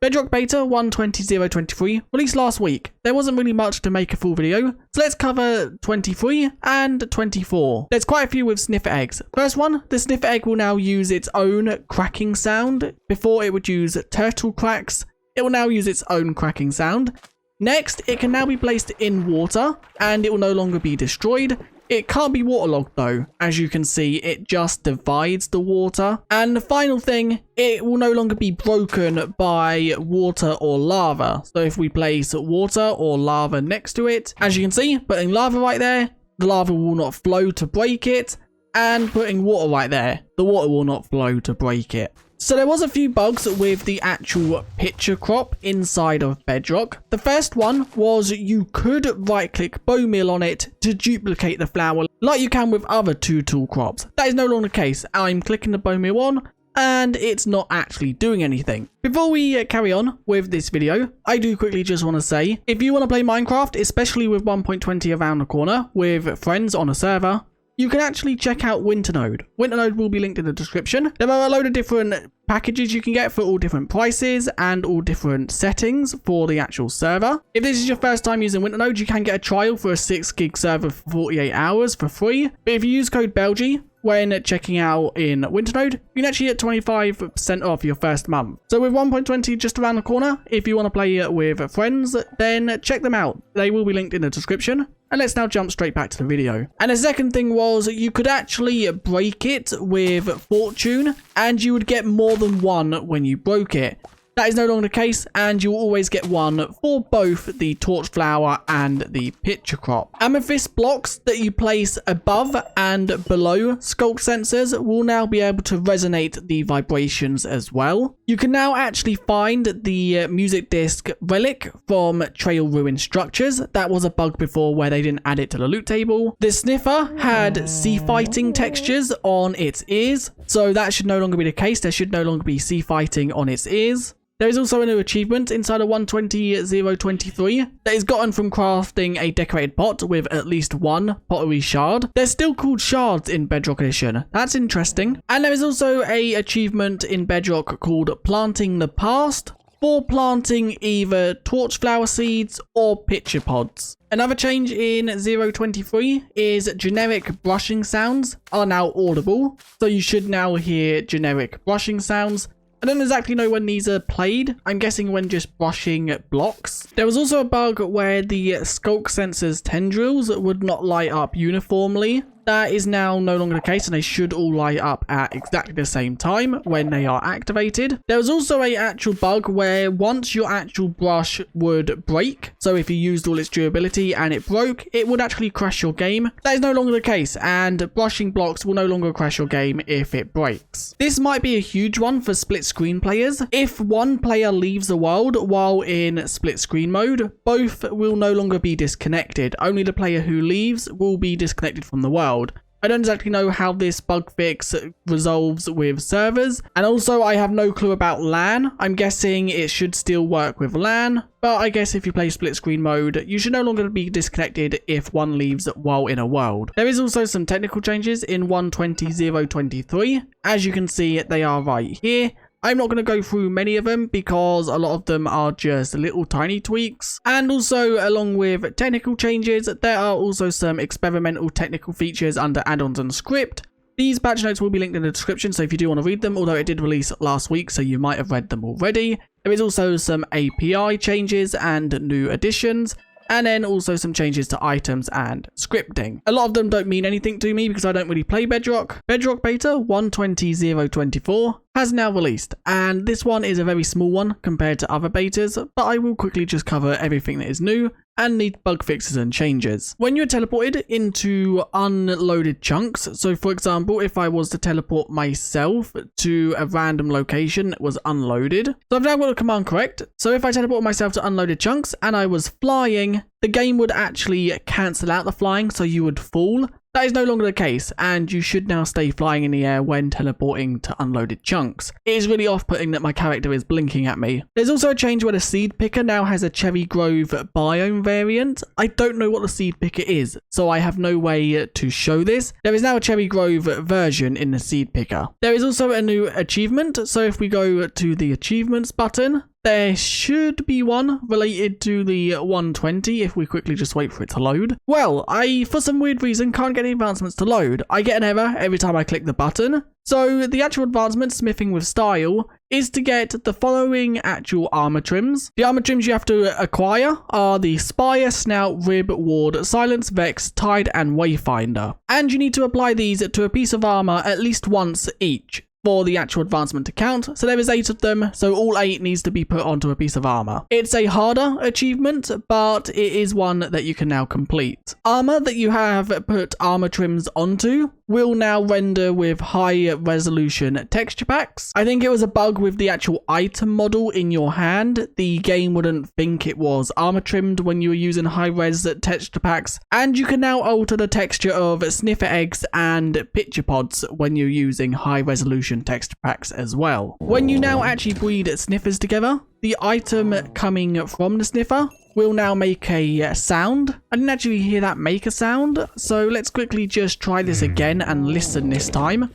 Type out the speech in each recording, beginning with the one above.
Bedrock Beta 1.20.023 released last week. There wasn't really much to make a full video, so let's cover 23 and 24. There's quite a few with sniffer eggs. First one, the sniffer egg will now use its own cracking sound. Before it would use turtle cracks, it will now use its own cracking sound. Next, it can now be placed in water and it will no longer be destroyed. It can't be waterlogged though. As you can see, it just divides the water. And the final thing, it will no longer be broken by water or lava. So if we place water or lava next to it, as you can see, putting lava right there, the lava will not flow to break it. And putting water right there, the water will not flow to break it. So there was a few bugs with the actual picture crop inside of Bedrock. The first one was you could right click bone meal on it to duplicate the flower like you can with other 2-tool crops. That is no longer the case. I'm clicking the bone meal on and it's not actually doing anything. Before we carry on with this video, I do quickly just want to say, if you want to play Minecraft, especially with 1.20 around the corner with friends on a server, you can actually check out Winternode. Winternode will be linked in the description. There are a load of different packages you can get for all different prices and all different settings for the actual server. If this is your first time using Winternode, you can get a trial for a 6 gig server for 48 hours for free. But if you use code BELGI when checking out in Winternode, you can actually get 25% off your first month. So with 1.20 just around the corner, if you want to play with friends, then check them out. They will be linked in the description. And let's now jump straight back to the video. And the second thing was you could actually break it with fortune and you would get more than one when you broke it. That is no longer the case, and you'll always get one for both the torch flower and the picture crop. Amethyst blocks that you place above and below sculk sensors will now be able to resonate the vibrations as well. You can now actually find the music disc relic from Trail Ruin Structures. That was a bug before where they didn't add it to the loot table. The sniffer had sea fighting textures on its ears, so that should no longer be the case. There should no longer be sea fighting on its ears. There is also a new achievement inside of 1.20.023 that is gotten from crafting a decorated pot with at least one pottery shard. They're still called shards in Bedrock Edition. That's interesting. And there is also a achievement in Bedrock called Planting the Past for planting either torch flower seeds or picture pods. Another change in 0.23 is generic brushing sounds are now audible. So you should now hear generic brushing sounds. I don't exactly know when these are played. I'm guessing when just brushing blocks. There was also a bug where the sculk sensor's tendrils would not light up uniformly. That is now no longer the case, and they should all light up at exactly the same time when they are activated. There was also a actual bug where once your actual brush would break, so if you used all its durability and it broke, it would actually crash your game. That is no longer the case, and brushing blocks will no longer crash your game if it breaks. This might be a huge one for split screen players. If one player leaves the world while in split screen mode, both will no longer be disconnected. Only the player who leaves will be disconnected from the world. I don't exactly know how this bug fix resolves with servers, and also I have no clue about LAN. I'm guessing it should still work with LAN, but I guess if you play split screen mode, you should no longer be disconnected if one leaves while in a world. There is also some technical changes in 1.20.023. As you can see, they are right here. I'm not going to go through many of them because a lot of them are just little tiny tweaks. And also, along with technical changes, there are also some experimental technical features under add-ons and script. These patch notes will be linked in the description, so if you do want to read them, although it did release last week, so you might have read them already. There is also some API changes and new additions. And then also some changes to items and scripting. A lot of them don't mean anything to me because I don't really play Bedrock. Bedrock Beta 1.20.024 has now released, and this one is a very small one compared to other betas, but I will quickly just cover everything that is new and need bug fixes and changes. When you're teleported into unloaded chunks, so for example, if I was to teleport myself to a random location that was unloaded, so I've now got the command correct. So if I teleport myself to unloaded chunks and I was flying, the game would actually cancel out the flying, so you would fall. That is no longer the case, and you should now stay flying in the air when teleporting to unloaded chunks. It is really off-putting that my character is blinking at me. There's also a change where the seed picker now has a Cherry Grove biome variant. I don't know what the seed picker is, so I have no way to show this. There is now a Cherry Grove version in the seed picker. There is also a new achievement, so if we go to the achievements button, there should be one related to the 120 if we quickly just wait for it to load. Well, I, for some weird reason, can't get the advancements to load. I get an error every time I click the button. So the actual advancement, smithing with style, is to get the following actual armor trims. The armor trims you have to acquire are the Spire, Snout, Rib, Ward, Silence, Vex, Tide, and Wayfinder. And you need to apply these to a piece of armor at least once each for the actual advancement to count. So there is 8 of them, so all 8 needs to be put onto a piece of armor. It's a harder achievement, but it is one that you can now complete. Armor that you have put armor trims onto will now render with high resolution texture packs. I think it was a bug with the actual item model in your hand. The game wouldn't think it was armor trimmed when you were using high res texture packs, and you can now alter the texture of sniffer eggs and picture pods when you're using high resolution texture packs as well. When you now actually breed sniffers together, the item coming from the sniffer will now make a sound. I didn't actually hear that make a sound, so let's quickly just try this again and listen this time.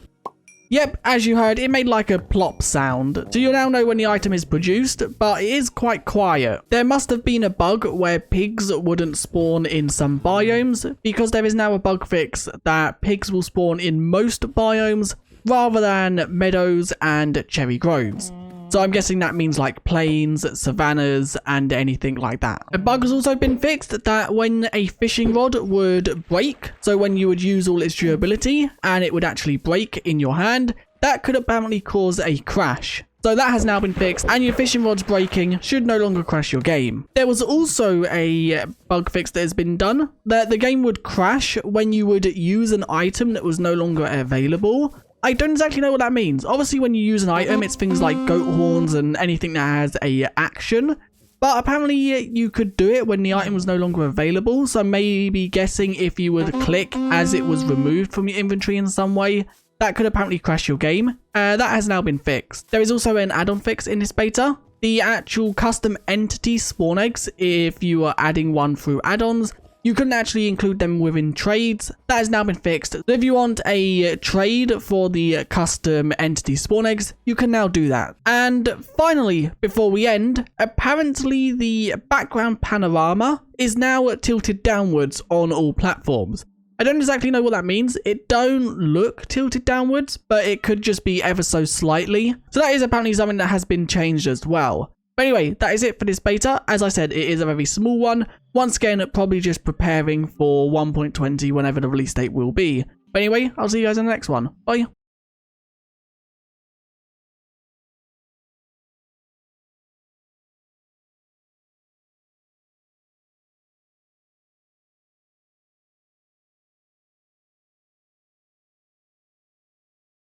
Yep, as you heard, it made like a plop sound. So you now know when the item is produced, but it is quite quiet. There must have been a bug where pigs wouldn't spawn in some biomes, because there is now a bug fix that pigs will spawn in most biomes rather than meadows and cherry groves. So I'm guessing that means like plains, savannas, and anything like that. A bug has also been fixed that when a fishing rod would break, so when you would use all its durability and it would actually break in your hand, that could apparently cause a crash. So that has now been fixed, and your fishing rods breaking should no longer crash your game. There was also a bug fix that has been done, that the game would crash when you would use an item that was no longer available. I don't exactly know what that means. Obviously, when you use an item, it's things like goat horns and anything that has a action. But apparently, you could do it when the item was no longer available. So maybe guessing if you would click as it was removed from your inventory in some way, that could apparently crash your game. That has now been fixed. There is also an add-on fix in this beta. The actual custom entity spawn eggs, if you are adding one through add-ons, you couldn't actually include them within trades. That has now been fixed. So if you want a trade for the custom entity spawn eggs, you can now do that. And finally, before we end, apparently the background panorama is now tilted downwards on all platforms. I don't exactly know what that means. It don't look tilted downwards, but it could just be ever so slightly. So that is apparently something that has been changed as well. But anyway, that is it for this beta. As I said, it is a very small one. Once again, probably just preparing for 1.20 whenever the release date will be. But anyway, I'll see you guys in the next one. Bye.